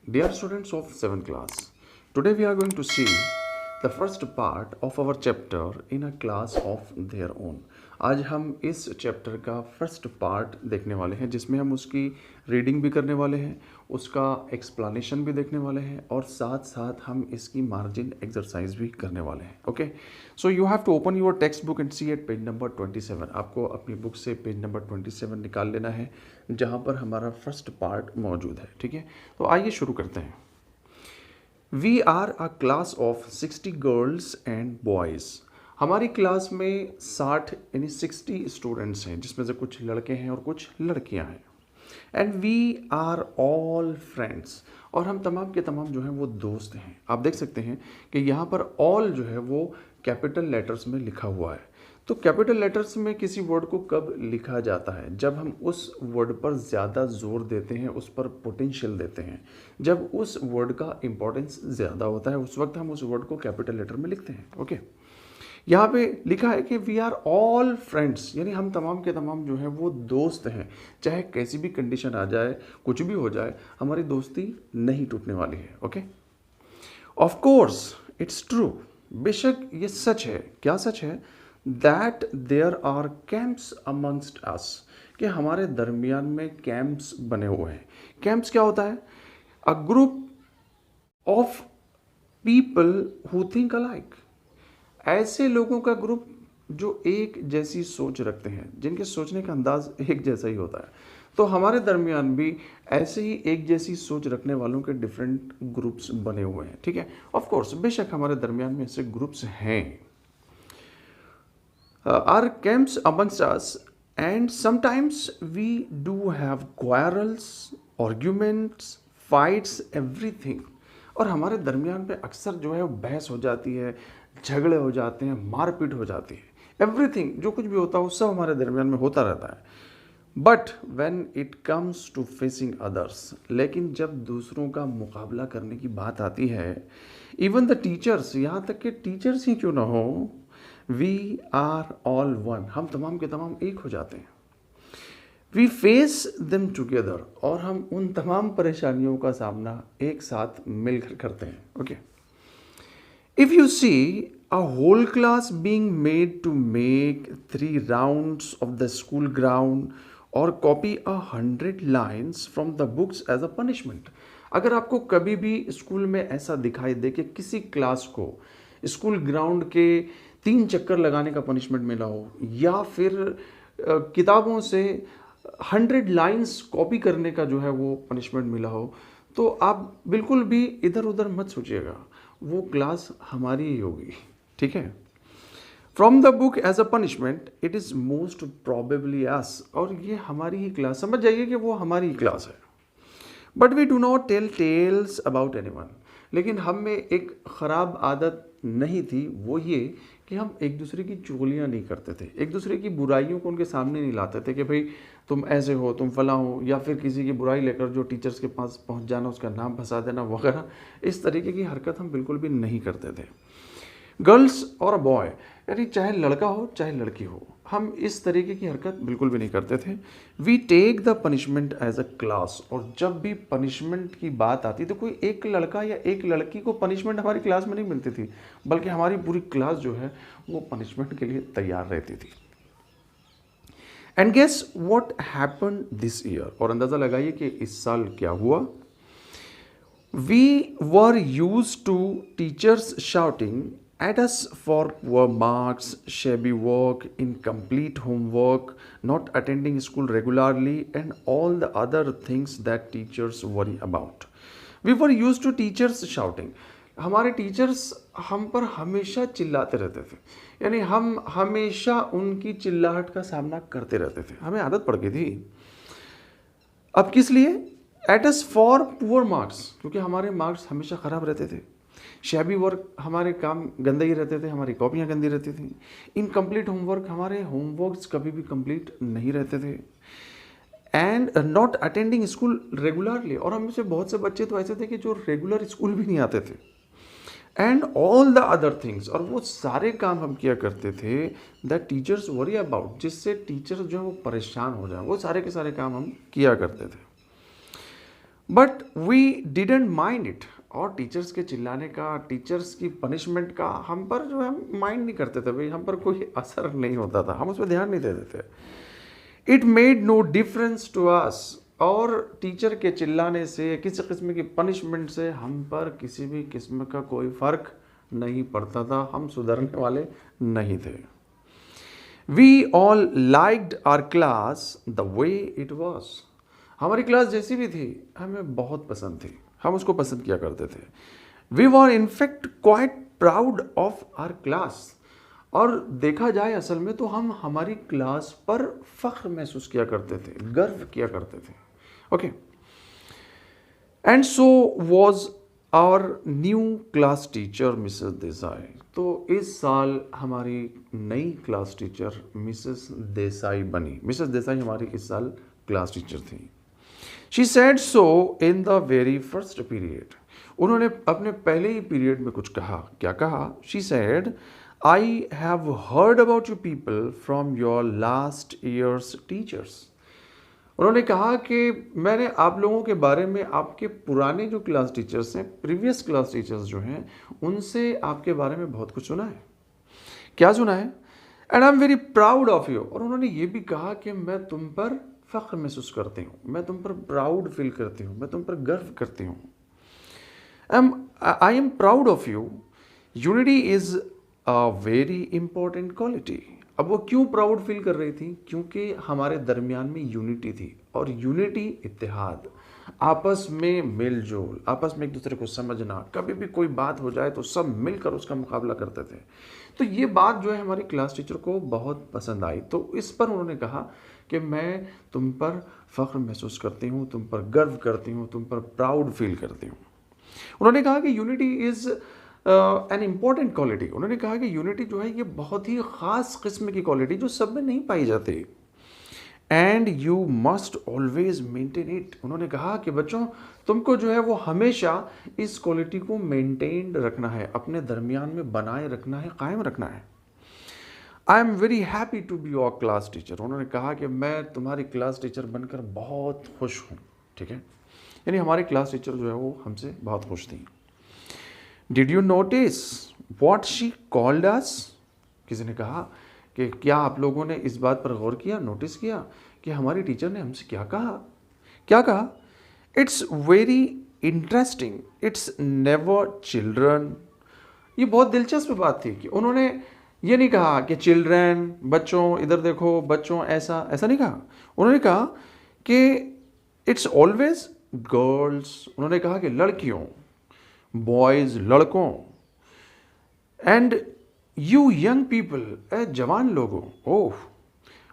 Dear students of 7th class, today we are going to see the first part of our chapter in a class of their own. आज हम इस chapter का first part देखने वाले हैं जिसमें हम उसकी रीडिंग भी करने वाले हैं, उसका एक्सप्लेनेशन भी देखने वाले हैं और साथ साथ हम इसकी मार्जिन एक्सरसाइज भी करने वाले हैं. Okay, so you have to open your text book and see at page number 27. आपको अपनी बुक से पेज नंबर 27 निकाल लेना है जहाँ पर हमारा फर्स्ट पार्ट मौजूद है. ठीक है, तो आइए शुरू करते हैं. We are a class of 60 girls and boys. हमारी क्लास में 60 यानी 60 स्टूडेंट्स हैं जिसमें से कुछ लड़के हैं और कुछ लड़कियां हैं. And we are all friends, और हम तमाम के तमाम जो हैं वो दोस्त हैं. आप देख सकते हैं कि यहाँ पर ऑल जो है वो कैपिटल लेटर्स में लिखा हुआ है. तो कैपिटल लेटर्स में किसी वर्ड को कब लिखा जाता है? जब हम उस वर्ड पर ज़्यादा जोर देते हैं, उस पर पोटेंशियल देते हैं, जब उस वर्ड का इंपॉर्टेंस ज़्यादा होता है, उस वक्त हम उस वर्ड को कैपिटल लेटर में लिखते हैं. ओके, यहाँ पे लिखा है कि वी आर ऑल फ्रेंड्स, यानी हम तमाम के तमाम जो है वो दोस्त हैं. चाहे कैसी भी कंडीशन आ जाए, कुछ भी हो जाए, हमारी दोस्ती नहीं टूटने वाली है. Okay, of course it's true, बेशक ये सच है. क्या सच है? That there are camps amongst us, कि हमारे दरमियान में कैंप्स बने हुए हैं. कैंप्स क्या होता है? A group of people who think alike, ऐसे लोगों का ग्रुप जो एक जैसी सोच रखते हैं, जिनके सोचने का अंदाज एक जैसा ही होता है. तो हमारे दरमियान भी ऐसे ही एक जैसी सोच रखने वालों के डिफरेंट ग्रुप्स बने हुए हैं. ठीक है, ऑफ कोर्स बेशक हमारे दरमियान में ऐसे ग्रुप्स हैं. Are camps amongst us and sometimes we do have quarrels, arguments, fights, everything. और हमारे दरमियान पे अक्सर जो है बहस हो जाती है, झगड़े हो जाते हैं, मारपीट हो जाती है. एवरीथिंग, जो कुछ भी होता है वो सब हमारे दरमियान में होता रहता है. But when it comes to facing others, लेकिन जब दूसरों का मुकाबला करने की बात आती है, इवन द टीचर्स, यहाँ तक कि टीचर्स ही क्यों ना हो, वी आर ऑल वन, हम तमाम के तमाम एक हो जाते हैं. वी फेस देम टुगेदर, और हम उन तमाम परेशानियों का सामना एक साथ मिलकर करते हैं. Okay, if you see a whole class being made to make 3 rounds of the school ground or copy 100 lines from the books as a punishment, अगर आपको कभी भी स्कूल में ऐसा दिखाई दे कि किसी क्लास को स्कूल ग्राउंड के 3 चक्कर लगाने का पनिशमेंट मिला हो, या फिर किताबों से 100 लाइन्स कॉपी करने का जो है वो पनिशमेंट मिला हो, तो आप बिल्कुल भी इधर उधर मत सोचिएगा, वो क्लास हमारी ही होगी. ठीक है, from the book as a punishment it is most probably us, और ये हमारी ही क्लास, समझ जाइए कि वो हमारी ही क्लास है. But we do not tell tales about anyone, लेकिन हम में एक ख़राब आदत नहीं थी, वो ये कि हम एक दूसरे की चुगलियाँ नहीं करते थे, एक दूसरे की बुराइयों को उनके सामने नहीं लाते थे कि भाई तुम ऐसे हो, तुम फला हो, या फिर किसी की बुराई लेकर जो टीचर्स के पास पहुंच जाना, उसका नाम फंसा देना वगैरह. इस तरीके की हरकत हम बिल्कुल भी नहीं करते थे. गर्ल्स और बॉय, यानी चाहे लड़का हो चाहे लड़की हो, हम इस तरीके की हरकत बिल्कुल भी नहीं करते थे. We take the punishment as a class, और जब भी पनिशमेंट की बात आती तो कोई एक लड़का या एक लड़की को पनिशमेंट हमारी क्लास में नहीं मिलती थी, बल्कि हमारी पूरी क्लास जो है वो पनिशमेंट के लिए तैयार रहती थी. And guess what happened this year, और अंदाज़ा लगाइए कि इस साल क्या हुआ. We were used to teachers shouting at us for poor marks, shabby work, incomplete homework, not attending school regularly, and all the other things that teachers worry about. We were used to teachers shouting. हमारे teachers हम पर हमेशा चिल्लाते रहते थे, यानी हम हमेशा उनकी चिल्लाहट का सामना करते रहते थे, हमें आदत पड़ गई थी. अब किस लिए? At us for poor marks, क्योंकि हमारे मार्क्स हमेशा ख़राब रहते थे. शैबी वर्क, हमारे काम गंदे ही रहते थे, हमारी कॉपियाँ गंदी रहती थी. इनकम्प्लीट होमवर्क, हमारे होमवर्क्स कभी भी कंप्लीट नहीं रहते थे. And not attending school regularly, और हम में से बहुत से बच्चे तो ऐसे थे कि जो रेगुलर स्कूल भी नहीं आते थे. And all the other things, और वो सारे काम हम किया करते थे दैट टीचर्स वरी अबाउट, जिससे टीचर जो है वो परेशान हो जाए, वो सारे के सारे काम हम किया करते थे. But we didn't mind it. और टीचर्स के चिल्लाने का, टीचर्स की पनिशमेंट का हम पर जो है माइंड नहीं करते थे भाई, हम पर कोई असर नहीं होता था, हम उस पर ध्यान नहीं देते थे। It made no difference to us. और टीचर के चिल्लाने से, किसी किस्म की पनिशमेंट से हम पर किसी भी किस्म का कोई फ़र्क नहीं पड़ता था, हम सुधरने वाले नहीं थे। We all liked our class the way it was. हमारी क्लास जैसी भी थी हमें बहुत पसंद थी, हम उसको पसंद किया करते थे। We were in fact quite proud of our class. और देखा जाए असल में तो हम हमारी क्लास पर फख्र महसूस किया करते थे, गर्व किया करते थे। Okay, and so was our new class teacher Mrs Desai. तो इस साल हमारी नई क्लास टीचर मिसेस देसाई बनी। मिसेस देसाई हमारी इस साल क्लास टीचर थी। She said so in the very first period. उन्होंने अपने पहले ही पीरियड में कुछ कहा। क्या कहा? She said, I have heard about you people from your last years teachers. उन्होंने कहा कि मैंने आप लोगों के बारे में, आपके पुराने जो क्लास टीचर्स हैं, प्रीवियस क्लास टीचर्स जो हैं, उनसे आपके बारे में बहुत कुछ सुना है। क्या सुना है? And I am very proud of you. और उन्होंने ये भी कहा कि मैं तुम पर फ़ख्र महसूस करती हूँ, मैं तुम पर प्राउड फील करती हूँ, मैं तुम पर गर्व करती हूँ। I am proud of you. Unity is a very important quality. अब वो क्यों प्राउड फील कर रही थी? क्योंकि हमारे दरमियान में यूनिटी थी। और यूनिटी, इत्तेहाद, आपस में मेल जोल, आपस में एक दूसरे को समझना, कभी भी कोई बात हो जाए तो सब मिलकर उसका मुकाबला करते थे। तो ये बात जो है हमारी क्लास टीचर को बहुत पसंद आई। तो इस पर उन्होंने कहा कि मैं तुम पर फ़ख्र महसूस करती हूँ, तुम पर गर्व करती हूँ, तुम पर प्राउड फील करती हूँ। उन्होंने कहा कि unity is an important quality. उन्होंने कहा कि यूनिटी जो है ये बहुत ही ख़ास किस्म की क्वालिटी जो सब में नहीं पाई जाती। And you must always maintain it. उन्होंने कहा कि बच्चों, तुमको जो है वो हमेशा इस क्वालिटी को मेंटेन रखना है, अपने दरमियान में बनाए रखना है, कायम रखना है। I am very happy to be your class teacher. उन्होंने कहा कि मैं तुम्हारी क्लास टीचर बनकर बहुत खुश हूँ। ठीक है, यानी हमारी क्लास टीचर जो है वो हमसे बहुत खुश थी। Did you notice what she called us? किसी ने कहा कि क्या आप लोगों ने इस बात पर गौर किया, नोटिस किया कि हमारी टीचर ने हमसे क्या कहा? क्या कहा? It's very interesting, it's never children. ये बहुत दिलचस्प बात थी कि उन्होंने ये नहीं कहा कि चिल्ड्रन, बच्चों, इधर देखो बच्चों, ऐसा ऐसा नहीं कहा। उन्होंने कहा कि इट्स ऑलवेज गर्ल्स। उन्होंने कहा कि लड़कियों, बॉयज़, लड़कों, एंड यू यंग पीपल, जवान लोगों, ओह,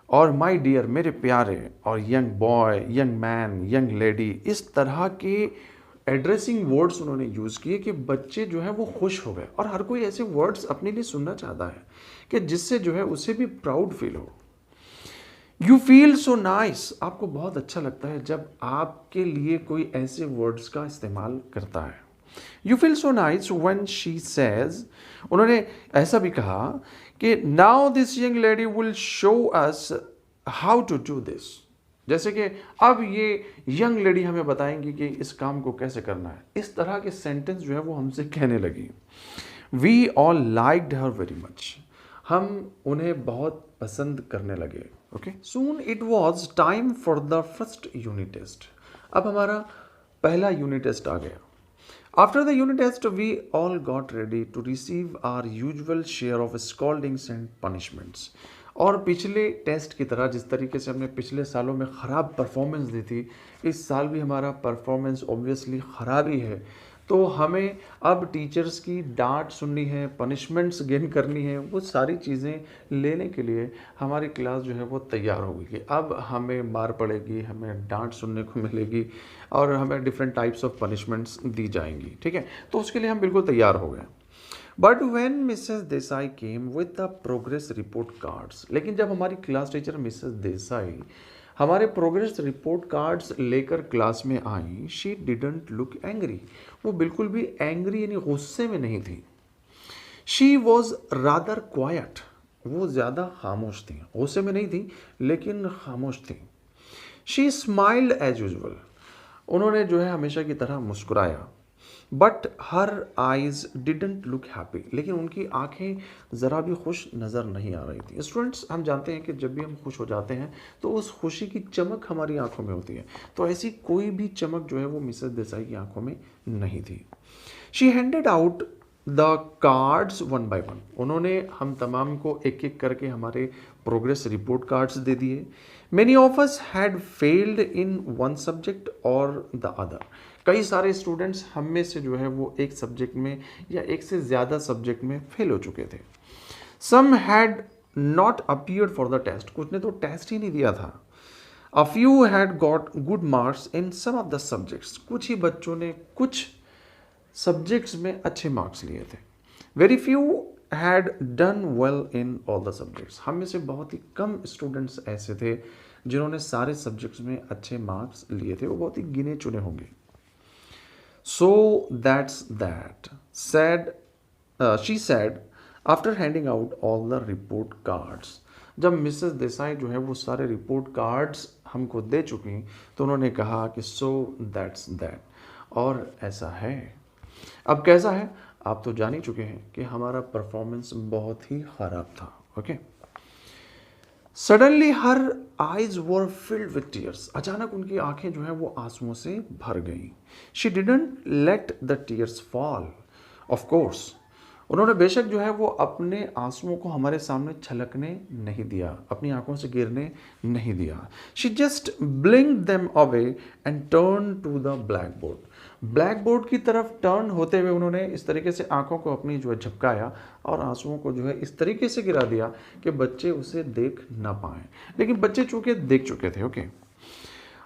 और माय डियर, मेरे प्यारे, और young boy, young man, young lady, इस तरह के एड्रेसिंग वर्ड्स उन्होंने यूज़ किए कि बच्चे जो है वो खुश हो गए। और हर कोई ऐसे वर्ड्स अपने लिए सुनना चाहता है कि जिससे जो है उसे भी प्राउड फील हो। You feel so nice. आपको बहुत अच्छा लगता है जब आपके लिए कोई ऐसे वर्ड्स का इस्तेमाल करता है। You feel so nice when she says. उन्होंने ऐसा भी कहा कि now this young lady will show us how to do this. जैसे कि अब ये यंग लेडी हमें बताएंगी कि इस काम को कैसे करना है। इस तरह के सेंटेंस जो है वो हमसे कहने लगी। We all liked her very much. हम उन्हें बहुत पसंद करने लगे। Okay, soon it was time for the first unit test. अब हमारा पहला यूनिट टेस्ट आ गया। After the unit test, we all got ready to receive our usual share of scoldings and punishments. और पिछले टेस्ट की तरह जिस तरीके से हमने पिछले सालों में ख़राब परफॉर्मेंस दी थी, इस साल भी हमारा परफॉर्मेंस ऑब्वियसली ख़राब ही है। तो हमें अब टीचर्स की डांट सुननी है, पनिशमेंट्स गेन करनी है, वो सारी चीज़ें लेने के लिए हमारी क्लास जो है वो तैयार होगी कि अब हमें मार पड़ेगी, हमें डांट सुनने को मिलेगी और हमें डिफरेंट टाइप्स ऑफ पनिशमेंट्स दी जाएंगी। ठीक है, तो उसके लिए हम बिल्कुल तैयार हो गए। But when Mrs Desai came with the progress report cards, लेकिन जब हमारी क्लास टीचर मिसेस देसाई हमारे प्रोग्रेस रिपोर्ट कार्ड्स लेकर क्लास में आई, शी डिडंट लुक एंग्री। वो बिल्कुल भी एंग्री यानी गुस्से में नहीं थी। She was rather quite. वो ज़्यादा खामोश थी, गुस्से में नहीं थी लेकिन खामोश थी। She smiled as usual. उन्होंने जो है हमेशा की तरह मुस्कुराया, but her eyes didn't look happy, लेकिन उनकी आंखें ज़रा भी खुश नज़र नहीं आ रही थी। स्टूडेंट्स, हम जानते हैं कि जब भी हम खुश हो जाते हैं तो उस खुशी की चमक हमारी आंखों में होती है, तो ऐसी कोई भी चमक जो है वो मिसेस देसाई की आंखों में नहीं थी। She handed out the cards one by one, उन्होंने हम तमाम को एक एक करके हमारे प्रोग्रेस रिपोर्ट कार्ड्स दे दिए। Many of us had failed in one subject और द अदर, कई सारे स्टूडेंट्स हम में से जो है वो एक सब्जेक्ट में या एक से ज़्यादा सब्जेक्ट में फेल हो चुके थे। Some had not appeared for the test, कुछ ने तो टेस्ट ही नहीं दिया था। A few had got good marks in some of the subjects, कुछ ही बच्चों ने कुछ सब्जेक्ट्स में अच्छे मार्क्स लिए थे। Very few had done well in all the subjects, हम में से बहुत ही कम स्टूडेंट्स ऐसे थे जिन्होंने सारे सब्जेक्ट्स में अच्छे मार्क्स लिए थे, वो बहुत ही गिने चुने होंगे। So that's that, said she said after handing out all the report cards. जब मिसेस देसाई जो है वो सारे रिपोर्ट कार्ड्स हमको दे चुकी तो उन्होंने कहा कि so that's that, और ऐसा है। अब कैसा है आप तो जान ही चुके हैं कि हमारा परफॉर्मेंस बहुत ही ख़राब था। Okay, suddenly her eyes were filled with tears, अचानक उनकी आंखें जो है वो आंसुओं से भर गईं। She didn't let the tears fall, of course, उन्होंने बेशक जो है वो अपने आंसुओं को हमारे सामने छलकने नहीं दिया, अपनी आंखों से गिरने नहीं दिया। She just blinked them away and turn to the black board, black board की तरफ टर्न होते हुए उन्होंने इस तरीके से आंखों को अपनी जो है झपकाया और आंसुओं को जो है इस तरीके से गिरा दिया कि बच्चे उसे देख ना पाएं, लेकिन बच्चे चूंकि देख चुके थे। Okay,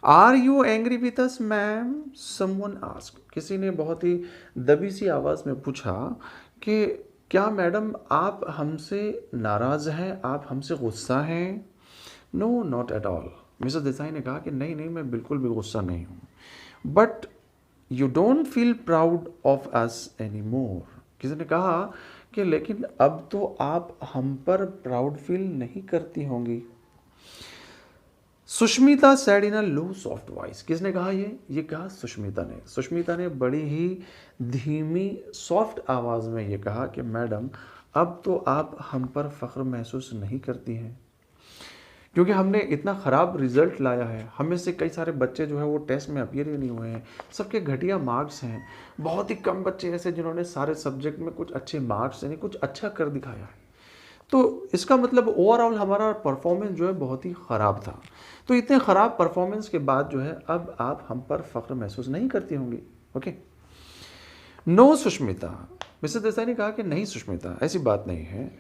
are you angry with us ma'am, someone asked, किसी ने बहुत ही दबी सी आवाज़ में पूछा कि क्या मैडम आप हमसे नाराज़ हैं, आप हमसे गुस्सा हैं? No, not at all, Mrs Desai ने कहा कि नहीं नहीं, मैं बिल्कुल भी गुस्सा नहीं हूँ। But you don't feel proud of us any more, किसी ने कहा कि लेकिन अब तो आप हम पर प्राउड फील नहीं करती होंगी। सुष्मिता सैड इन अ लो सॉफ्ट वॉइस, किसने कहा ये कहा सुष्मिता ने। सुष्मिता ने बड़ी ही धीमी सॉफ्ट आवाज़ में ये कहा कि मैडम अब तो आप हम पर फ़ख्र महसूस नहीं करती हैं, क्योंकि हमने इतना ख़राब रिज़ल्ट लाया है। हमें से कई सारे बच्चे जो है वो टेस्ट में अपीयर ही नहीं हुए हैं, सबके घटिया मार्क्स हैं। बहुत ही कम बच्चे ऐसे जिन्होंने सारे सब्जेक्ट में कुछ अच्छे मार्क्स यानी कुछ अच्छा कर दिखाया है। तो इसका मतलब ओवरऑल हमारा परफॉर्मेंस जो है बहुत ही ख़राब था। तो इतने ख़राब परफॉर्मेंस के बाद जो है अब आप हम पर फ़ख्र महसूस नहीं करती होंगी। Okay, no Sushmita, Mrs Desai ने कहा कि नहीं सुष्मिता, ऐसी बात नहीं है।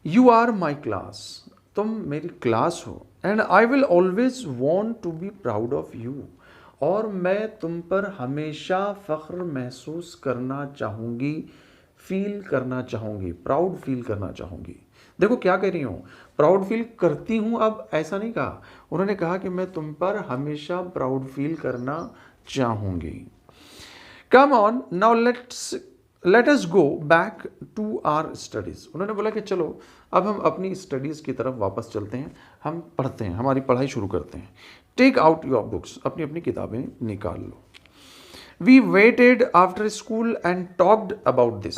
यू आर माई क्लास, तुम मेरी क्लास हो, and I will always want to be proud of you, और मैं तुम पर हमेशा फ़ख्र महसूस करना चाहूँगी, फील करना चाहूँगी, प्राउड फील करना चाहूँगी। देखो क्या कह रही हूँ, प्राउड फील करती हूँ, अब ऐसा नहीं कहा, उन्होंने कहा कि मैं तुम पर हमेशा प्राउड फील करना चाहूँगी। Come on now let us go back to our studies, उन्होंने बोला कि चलो अब हम अपनी स्टडीज़ की तरफ वापस चलते हैं, हम पढ़ते हैं, हमारी पढ़ाई शुरू करते हैं। टेक आउट योर बुक्स, अपनी अपनी किताबें निकाल लो। We waited after school and talked about this,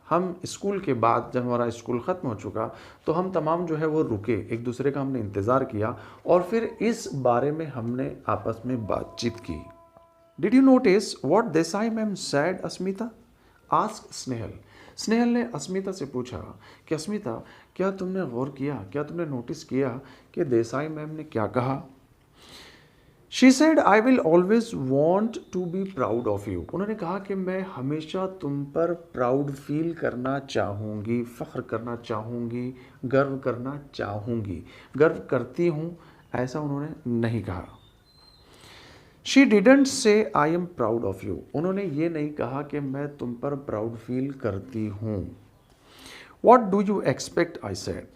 हम स्कूल के बाद जब हमारा स्कूल ख़त्म हो चुका तो हम तमाम जो है वो रुके, एक दूसरे का हमने इंतज़ार किया और फिर इस बारे में हमने आपस में बातचीत की। Did you notice what Desai ma'am said Asmita, ask Snehal, Snehal ने अस्मिता से पूछा कि अस्मिता क्या तुमने गौर किया, क्या तुमने नोटिस किया कि देसाई मैम ने क्या कहा? She said I will always want to be proud of you, उन्होंने कहा कि मैं हमेशा तुम पर प्राउड फील करना चाहूँगी, फ़ख्र करना चाहूँगी, गर्व करना चाहूँगी, गर्व करती हूँ ऐसा उन्होंने नहीं कहा। She didn't say I am proud of you, उन्होंने ये नहीं कहा कि मैं तुम पर प्राउड फील करती हूँ। What do you expect, I said,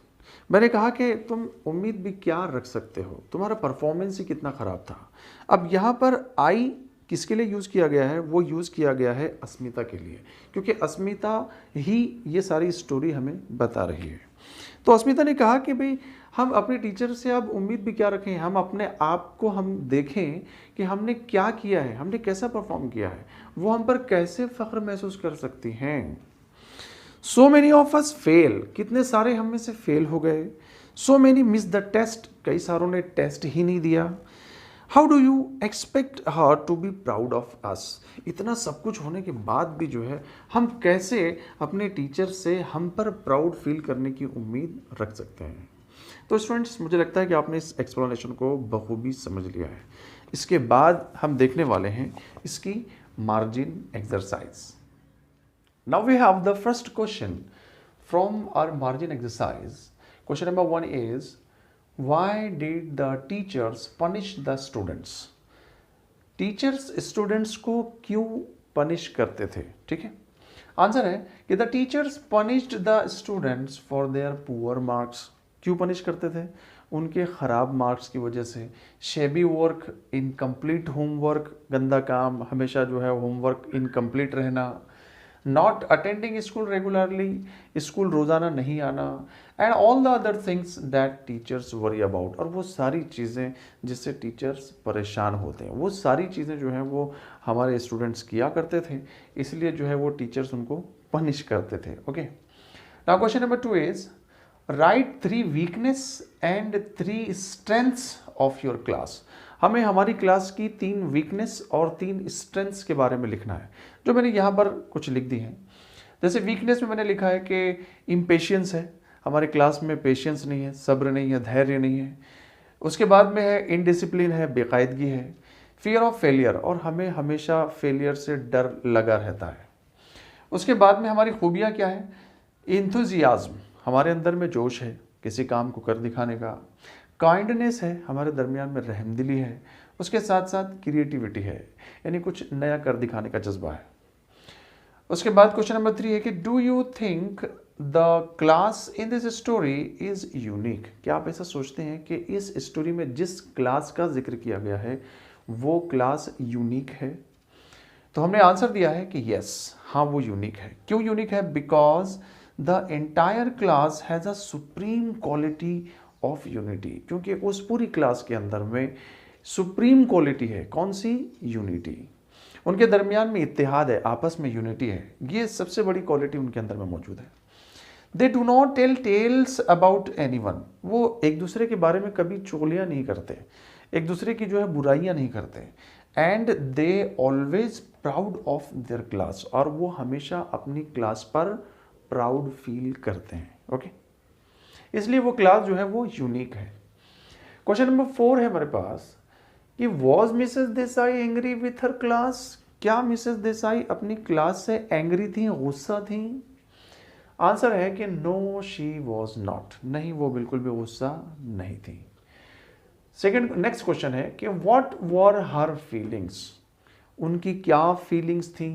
मैंने कहा कि तुम उम्मीद भी क्या रख सकते हो, तुम्हारा परफॉर्मेंस ही कितना ख़राब था। अब यहाँ पर आई किसके लिए यूज़ किया गया है, वो यूज़ किया गया है अस्मिता के लिए, क्योंकि अस्मिता ही ये सारी स्टोरी हमें बता रही है। तो अस्मिता ने कहा कि भाई हम अपने टीचर से अब उम्मीद भी क्या रखें, हम अपने आप को हम देखें कि हमने क्या किया है, हमने कैसा परफॉर्म किया है, वो हम पर कैसे फ़ख्र महसूस कर सकती हैं। So many of us fail, कितने सारे हम में से फेल हो गए। So many miss the test, कई सारों ने टेस्ट ही नहीं दिया। How do you expect her to be proud of us, इतना सब कुछ होने के बाद भी जो है हम कैसे अपने टीचर से हम पर प्राउड फील करने की उम्मीद रख सकते हैं। तो स्टूडेंट्स, मुझे लगता है कि आपने इस एक्सप्लेनेशन को बखूबी समझ लिया है। इसके बाद हम देखने वाले हैं इसकी margin exercise. Now we have the first question from our margin exercise. Question number 1 is, why did the teachers punish the students? Teachers students को क्यों पनिश करते थे? ठीक है, आंसर है कि the teachers punished the students for their poor marks. क्यों punish करते थे? उनके ख़राब मार्क्स की वजह से। शेबी वर्क, इनकम्प्लीट होमवर्क, गंदा काम, हमेशा जो है होमवर्क इनकम्प्लीट रहना, not attending school regularly, school रोज़ाना नहीं आना, and all the other things that teachers worry about, और वो सारी चीज़ें जिससे टीचर्स परेशान होते हैं, वो सारी चीज़ें जो हैं वो हमारे स्टूडेंट्स किया करते थे, इसलिए जो है वो टीचर्स उनको पनिश करते थे। Okay, now question number 2 is, right 3 weakness and 3 strengths of your class. हमें हमारी क्लास की 3 वीकनेस और 3 स्ट्रेंथ्स के बारे में लिखना है, जो मैंने यहाँ पर कुछ लिख दी हैं। जैसे वीकनेस में मैंने लिखा है कि इम्पेशेंस है, हमारे क्लास में पेशेंस नहीं है, सब्र नहीं है, धैर्य नहीं है। उसके बाद में है इनडिसिप्लिन है, बेकायदगी है, फियर ऑफ फेलियर, और हमें हमेशा फेलियर से डर लगा रहता है। उसके बाद में हमारी खूबियाँ क्या है? इंथुजियाज्म, हमारे अंदर में जोश है किसी काम को कर दिखाने का। काइंडनेस है, हमारे दरमियान में रहमदिली है। उसके साथ साथ क्रिएटिविटी है, यानी कुछ नया कर दिखाने का जज्बा है। उसके बाद क्वेश्चन नंबर 3 है कि do you think the class in this story is unique. क्या आप ऐसा सोचते हैं कि इस स्टोरी में जिस क्लास का जिक्र किया गया है वो क्लास यूनिक है? तो हमने आंसर दिया है कि यस, हाँ वो यूनिक है। क्यों यूनिक है? Because the entire class has a supreme quality of unity, क्योंकि उस पूरी क्लास के अंदर में सुप्रीम क्वालिटी है। कौन सी? यूनिटी। उनके दरमियान में इत्तेहाद है, आपस में यूनिटी है, ये सबसे बड़ी क्वालिटी उनके अंदर में मौजूद है। They do not tell tales about anyone, वो एक दूसरे के बारे में कभी चुगलियाँ नहीं करते, एक दूसरे की जो है बुराइयाँ नहीं करते। And they always proud of their class, और वो हमेशा अपनी क्लास पर प्राउड फील करते हैं। ओके, इसलिए वो क्लास जो है वो यूनिक है। क्वेश्चन नंबर 4 है हमारे पास कि was Mrs Desai angry with her class. क्या मिसेस देसाई अपनी क्लास से एंग्री थी, गुस्सा थी? आंसर है कि नो शी वॉज नॉट, नहीं वो बिल्कुल भी गुस्सा नहीं थी। सेकंड, नेक्स्ट क्वेश्चन है कि व्हाट वर हर फीलिंग्स, उनकी क्या फीलिंग्स थी?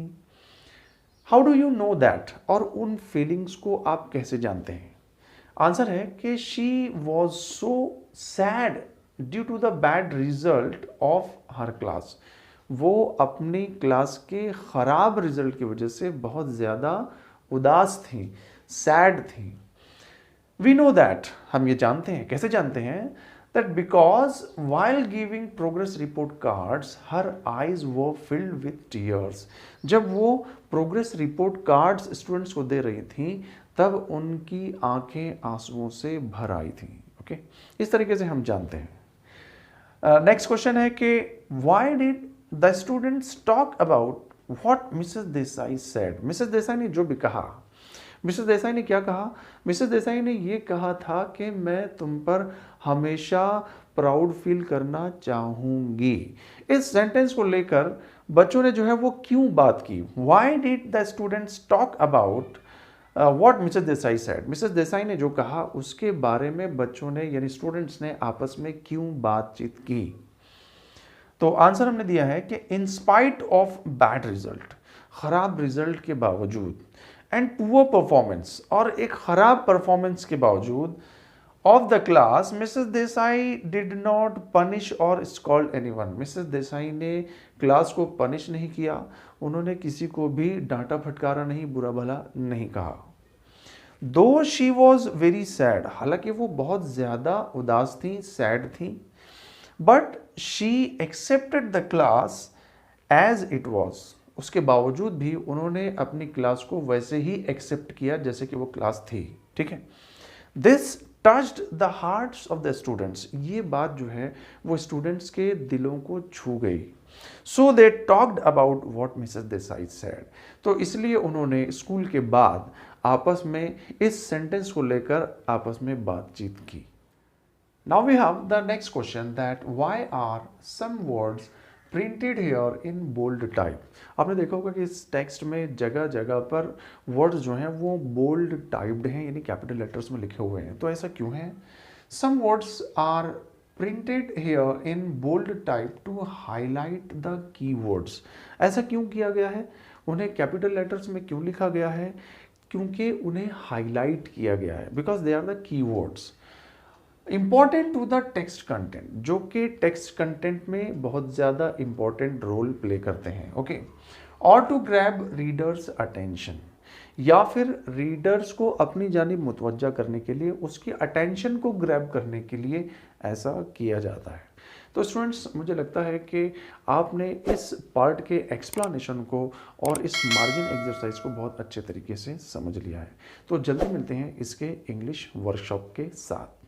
How do you know that, और उन फीलिंग्स को आप कैसे जानते हैं? आंसर है कि she was so sad due to the bad result of her class, वो अपनी क्लास के ख़राब रिजल्ट की वजह से बहुत ज़्यादा उदास थी, सैड थी। वी नो दैट, हम ये जानते हैं, कैसे जानते हैं? That because while giving progress report cards her eyes वो फिल्ड विथ टीयर्स। जब वो प्रोग्रेस रिपोर्ट कार्ड्स स्टूडेंट्स को दे रही थी तब उनकी आंखें आंसुओं से भर आई थी। ओके, इस तरीके से हम जानते हैं। नेक्स्ट क्वेश्चन है कि why did the students talk about what Mrs Desai said. Mrs Desai ने जो भी कहा, मिसेस देसाई ने क्या कहा? मिसेस देसाई ने ये कहा था कि मैं तुम पर हमेशा प्राउड फील करना चाहूँगी। इस सेंटेंस को लेकर बच्चों ने जो है वो क्यों बात की? Why did the students talk about what Mrs Desai said. Mrs Desai ने जो कहा उसके बारे में बच्चों ने यानी स्टूडेंट्स ने आपस में क्यों बातचीत की? तो आंसर हमने दिया है कि in spite of bad result, खराब रिजल्ट के बावजूद, एंड पुअर परफॉर्मेंस, और एक खराब परफॉर्मेंस के बावजूद, of the class Mrs Desai did not punish और स्कॉल्ड एनीवन। मिसेस देसाई ने क्लास को पनिश नहीं किया, उन्होंने किसी को भी डांटा फटकारा नहीं, बुरा भला नहीं कहा। दो शी वॉज वेरी सैड, हालांकि वो बहुत ज़्यादा उदास थी, सैड थी, but she accepted the class as it was, उसके बावजूद भी उन्होंने अपनी क्लास को वैसे ही एक्सेप्ट किया जैसे कि वो क्लास थी, ठीक है। This touched the hearts of the students, ये बात जो है वो स्टूडेंट्स के दिलों को छू गई। So they talked about what Mrs Desai said, तो इसलिए उन्होंने स्कूल के बाद आपस में इस सेंटेंस को लेकर आपस में बातचीत की। Now we have the next question that why are some words printed here in bold type? आपने देखा होगा कि इस टेक्स्ट में जगह जगह पर वर्ड्स जो हैं वो बोल्ड टाइप्ड हैं, यानी कैपिटल लेटर्स में लिखे हुए हैं। तो ऐसा क्यों है? Some words are printed here in bold type to highlight the keywords. ऐसा क्यों किया गया है? उन्हें कैपिटल लेटर्स में क्यों लिखा गया है? क्योंकि उन्हें हाईलाइट किया गया है, because they are the keywords important to the text content, जो कि टेक्स्ट कंटेंट में बहुत ज़्यादा इंपॉर्टेंट रोल प्ले करते हैं, ओके। और टू ग्रैब रीडर्स अटेंशन, या फिर रीडर्स को अपनी जानिब मुतवज्जा करने के लिए, उसकी अटेंशन को ग्रैब करने के लिए ऐसा किया जाता है। तो स्टूडेंट्स, मुझे लगता है कि आपने इस पार्ट के एक्सप्लेनेशन को और इस मार्जिन एक्सरसाइज को बहुत अच्छे तरीके से समझ लिया है। तो जल्दी मिलते हैं इसके इंग्लिश वर्कशॉप के साथ।